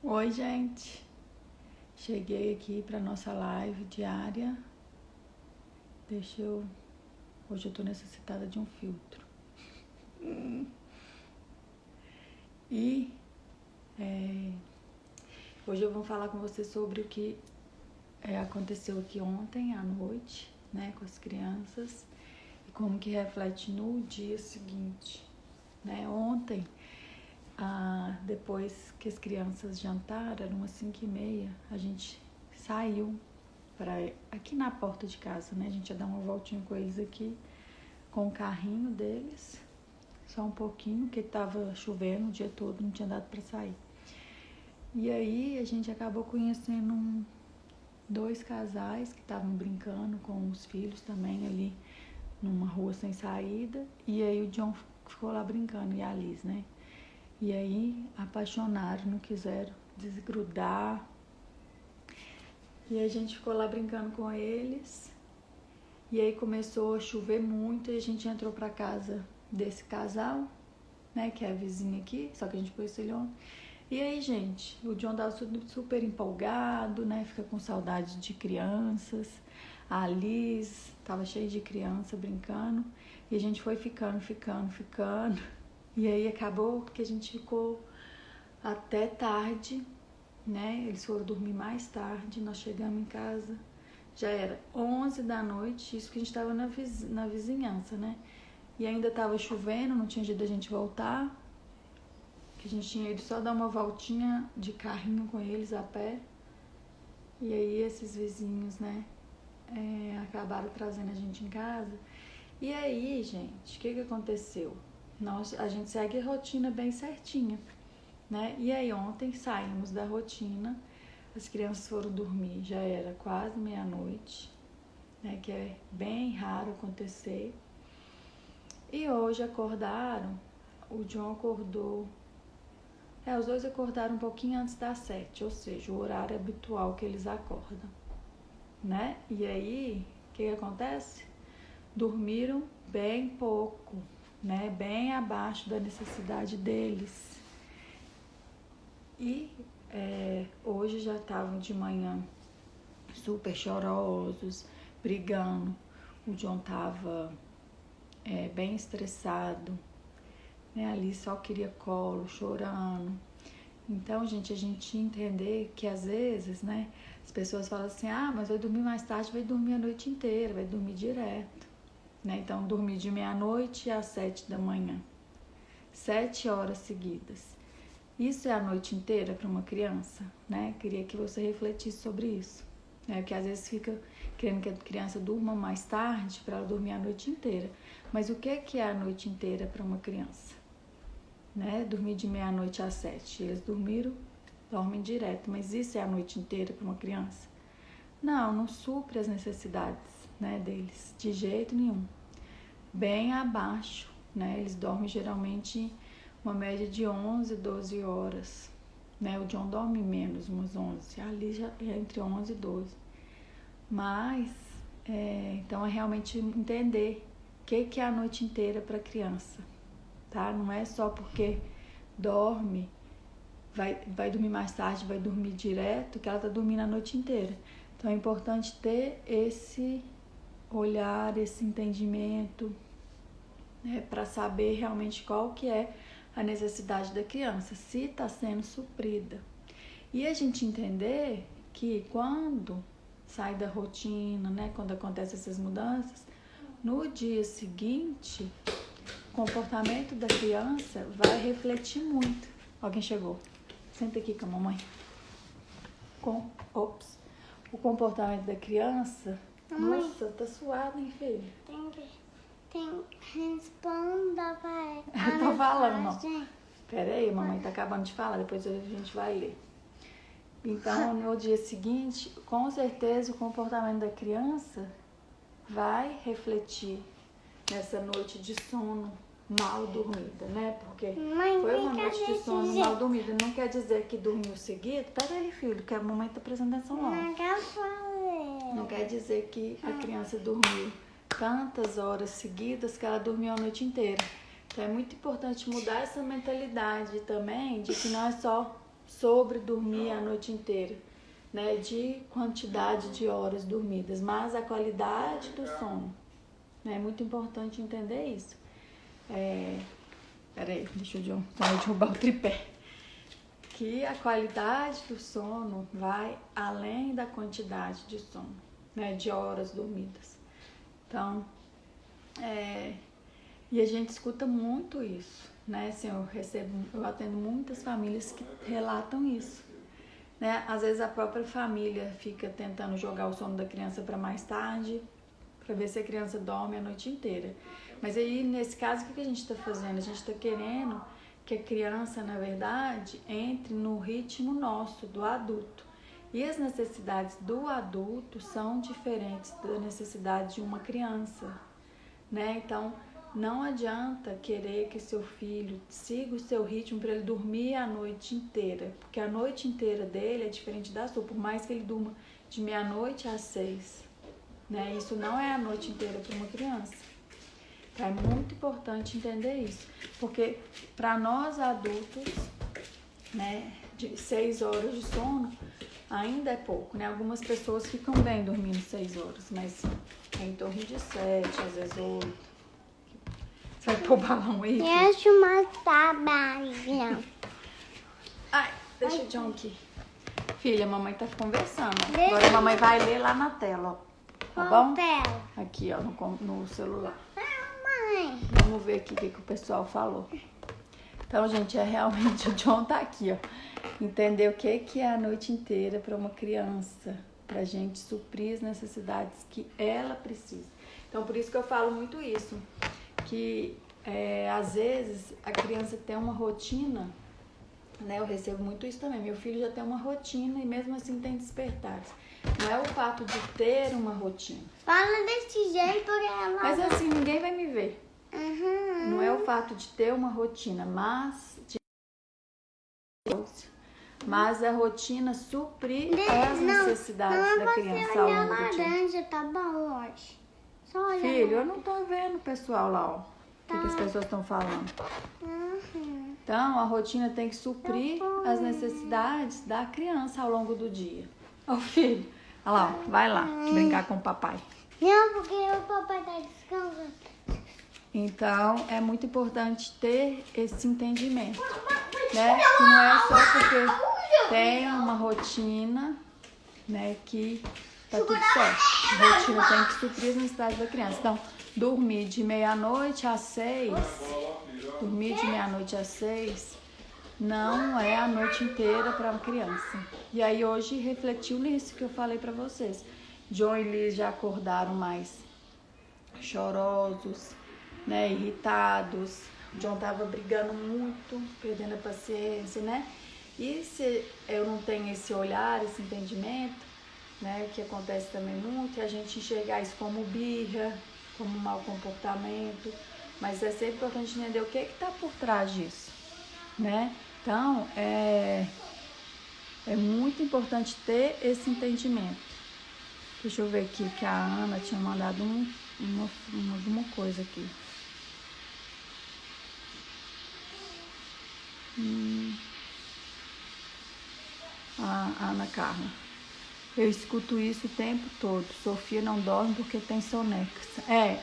Oi, gente. Cheguei aqui para nossa live diária. Hoje eu tô necessitada de um filtro. E hoje eu vou falar com você sobre o que aconteceu aqui ontem à noite, né, com as crianças e como que reflete no dia seguinte, né? Ontem, depois que as crianças jantaram, eram umas 5h30, a gente saiu aqui na porta de casa, né? A gente ia dar uma voltinha com eles aqui, com o carrinho deles, só um pouquinho, porque tava chovendo o dia todo, não tinha dado para sair. E aí a gente acabou conhecendo dois casais que estavam brincando com os filhos também ali numa rua sem saída. E aí o John ficou lá brincando e a Liz, né? E aí apaixonaram, não quiseram desgrudar. E a gente ficou lá brincando com eles. E aí começou a chover muito e a gente entrou pra casa desse casal, né, que é a vizinha aqui, só que a gente conheceu ele ontem. E aí, gente, o John tava super empolgado, né, fica com saudade de crianças. A Liz tava cheia de criança brincando. E a gente foi ficando. E aí acabou que a gente ficou até tarde, né, eles foram dormir mais tarde, nós chegamos em casa. Já era 11 da noite, isso que a gente estava na vizinhança, né? E ainda estava chovendo, não tinha jeito da gente voltar. Que a gente tinha ido só dar uma voltinha de carrinho com eles a pé. E aí esses vizinhos, né, acabaram trazendo a gente em casa. E aí, gente, o que aconteceu? A gente segue a rotina bem certinha, né? E aí ontem saímos da rotina. As crianças foram dormir, já era quase meia-noite, né, que é bem raro acontecer. E hoje acordaram, o John acordou, os dois acordaram um pouquinho antes das 7, ou seja, o horário habitual que eles acordam, né? E aí, o que acontece? Dormiram bem pouco, né, bem abaixo da necessidade deles. E hoje já estavam de manhã super chorosos, brigando. O John tava bem estressado, né? Ali só queria colo, chorando. Então, gente, a gente entender que às vezes, né, as pessoas falam assim, mas vai dormir mais tarde, vai dormir a noite inteira, vai dormir direto, né? Então, dormir de meia-noite às 7 da manhã, 7 horas seguidas. Isso é a noite inteira para uma criança, né? Queria que você refletisse sobre isso, né? Porque às vezes fica querendo que a criança durma mais tarde para ela dormir a noite inteira. Mas o que é a noite inteira para uma criança? Né? Dormir de meia-noite às 7. Eles dormem direto, mas isso é a noite inteira para uma criança? Não supre as necessidades, né, deles, de jeito nenhum. Bem abaixo, né? Eles dormem geralmente uma média de 11, 12 horas, né? O John dorme menos, umas 11, ali já é entre 11 e 12. Mas, então é realmente entender o que é a noite inteira para a criança, tá? Não é só porque dorme, vai dormir mais tarde, vai dormir direto, que ela tá dormindo a noite inteira. Então é importante ter esse olhar, esse entendimento, né, para saber realmente qual que é a necessidade da criança, se está sendo suprida. E a gente entender que quando sai da rotina, né, quando acontecem essas mudanças, no dia seguinte, o comportamento da criança vai refletir muito. Alguém chegou. Senta aqui com a mamãe. O comportamento da criança... Mamãe. Nossa, tá suado, hein, filho? Responda, pai. Eu tô falando, não. Pera aí, mamãe tá acabando de falar, depois a gente vai ler. Então, no dia seguinte, com certeza o comportamento da criança vai refletir nessa noite de sono mal dormida, né? Porque foi uma noite de sono mal dormida. Não quer dizer que dormiu seguido. Pera aí, filho, que a mamãe tá prestando atenção lá. Não quer dizer que a criança dormiu tantas horas seguidas que ela dormiu a noite inteira. Então é muito importante mudar essa mentalidade também de que não é só sobre dormir a noite inteira, né? De quantidade de horas dormidas, mas a qualidade do sono. É muito importante entender isso. Peraí, deixa eu derrubar o tripé. Que a qualidade do sono vai além da quantidade de sono, né? De horas dormidas. Então, e a gente escuta muito isso, né? Assim, eu atendo muitas famílias que relatam isso, né? Às vezes a própria família fica tentando jogar o sono da criança para mais tarde, para ver se a criança dorme a noite inteira. Mas aí, nesse caso, o que a gente está fazendo? A gente está querendo que a criança, na verdade, entre no ritmo nosso, do adulto. E as necessidades do adulto são diferentes da necessidade de uma criança, né? Então, não adianta querer que seu filho siga o seu ritmo para ele dormir a noite inteira, porque a noite inteira dele é diferente da sua, por mais que ele durma de meia-noite às 6, né? Isso não é a noite inteira para uma criança. Então, é muito importante entender isso, porque para nós adultos, né, de 6 horas de sono ainda é pouco, né? Algumas pessoas ficam bem dormindo 6 horas, mas é em torno de 7, às vezes 8. Você vai pôr o balão aí? Deixa eu matar a barriga. Ai, deixa o John aqui. Filha, a mamãe tá conversando. Agora a mamãe vai ler lá na tela, ó. Tá bom? Aqui, ó, no celular. Mãe. Vamos ver aqui o que o pessoal falou. Então, gente, realmente o John tá aqui, ó. Entender o que é a noite inteira para uma criança, pra gente suprir as necessidades que ela precisa. Então, por isso que eu falo muito isso, que às vezes a criança tem uma rotina, né? Eu recebo muito isso também. Meu filho já tem uma rotina e mesmo assim tem despertares. Não é o fato de ter uma rotina. Fala desse jeito, ela. Mas assim, ninguém vai me ver. Uhum. Não é o fato de ter uma rotina, mas a rotina suprir as necessidades da criança ao longo do dia. Laranja, tá bom hoje. Só olha. Filho, eu não tô vendo o pessoal lá, ó. O que as pessoas estão falando. Uhum. Então, a rotina tem que suprir as necessidades da criança ao longo do dia. Ó, filho, olha lá, ó, vai lá brincar com o papai. Não, porque o papai tá descansando. Então, é muito importante ter esse entendimento, né? Que não é só porque tem uma rotina, né, que tá tudo certo. A rotina tem que suprir as necessidades da criança. Então, dormir de meia-noite às 6, não é a noite inteira para uma criança. E aí hoje refletiu nisso que eu falei para vocês. John e Liz já acordaram mais chorosos, né, irritados. John tava brigando muito, perdendo a paciência, né? E se eu não tenho esse olhar, esse entendimento, né, que acontece também muito, é a gente enxergar isso como birra, como mau comportamento, mas é sempre importante entender o que está por trás disso, né? Então, é muito importante ter esse entendimento. Deixa eu ver aqui que a Ana tinha mandado alguma coisa aqui. A Ana Carla. Eu escuto isso o tempo todo. Sofia não dorme porque tem soneca.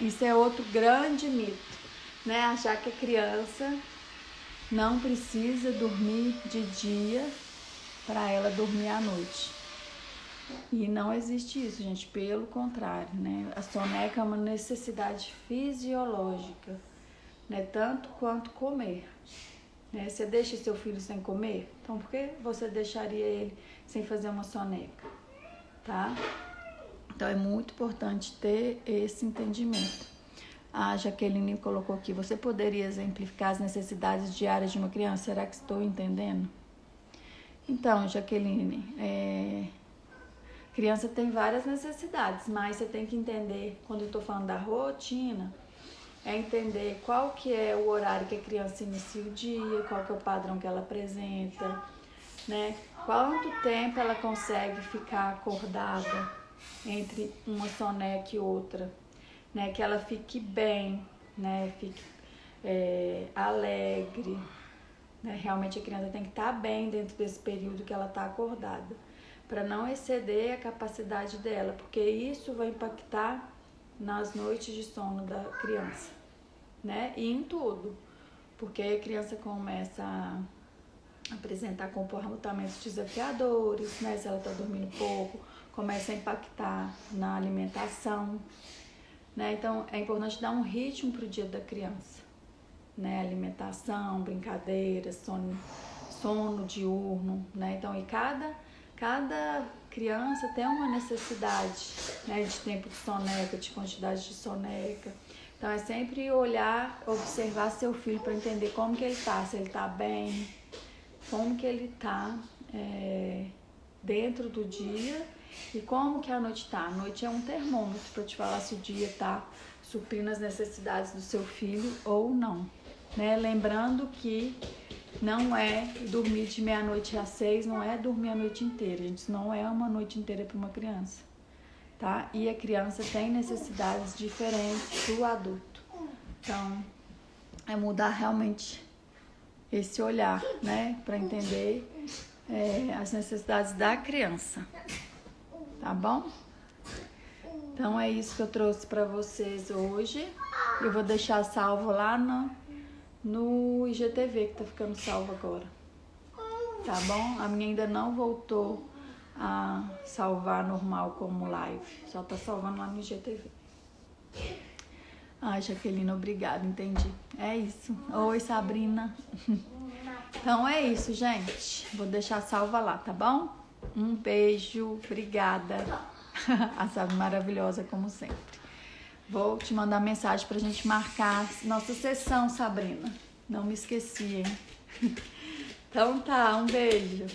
Isso é outro grande mito, né? Achar que a criança não precisa dormir de dia para ela dormir à noite. E não existe isso, gente. Pelo contrário, né? A soneca é uma necessidade fisiológica, né? Tanto quanto comer. Né? Você deixa seu filho sem comer? Então, por que você deixaria ele sem fazer uma soneca? Tá? Então, é muito importante ter esse entendimento. A Jaqueline colocou aqui, você poderia exemplificar as necessidades diárias de uma criança? Será que estou entendendo? Então, Jaqueline, criança tem várias necessidades, mas você tem que entender, quando eu estou falando da rotina, é entender qual que é o horário que a criança inicia o dia, qual que é o padrão que ela apresenta, né? Quanto tempo ela consegue ficar acordada entre uma soneca e outra, né? Que ela fique bem, né? Fique alegre, né? Realmente a criança tem que estar bem dentro desse período que ela está acordada, para não exceder a capacidade dela, porque isso vai impactar nas noites de sono da criança, né? E em tudo, porque a criança começa a apresentar comportamentos desafiadores, né? Se ela está dormindo pouco, começa a impactar na alimentação, né? Então é importante dar um ritmo para o dia da criança, né? Alimentação, brincadeiras, sono diurno, né? Então, e cada criança tem uma necessidade, né? De tempo de soneca, de quantidade de soneca. Então é sempre olhar, observar seu filho para entender como que ele tá, se ele tá bem, como que ele tá dentro do dia e como que a noite tá. A noite é um termômetro para te falar se o dia tá suprindo as necessidades do seu filho ou não, né? Lembrando que não é dormir de meia-noite às 6, não é dormir a noite inteira, gente. Não é uma noite inteira para uma criança, tá? E a criança tem necessidades diferentes do adulto. Então, é mudar realmente esse olhar, né? Para entender as necessidades da criança, tá bom? Então, é isso que eu trouxe para vocês hoje. Eu vou deixar salvo lá no IGTV, que tá ficando salvo agora, tá bom? A minha ainda não voltou a salvar normal como live, só tá salvando lá no IGTV. Ai, Jaqueline, obrigada, entendi. É isso. Oi, Sabrina. Então é isso, gente. Vou deixar salva lá, tá bom? Um beijo, obrigada. A Sabe maravilhosa, como sempre. Vou te mandar mensagem pra gente marcar nossa sessão, Sabrina. Não me esqueci, hein? Então tá, um beijo.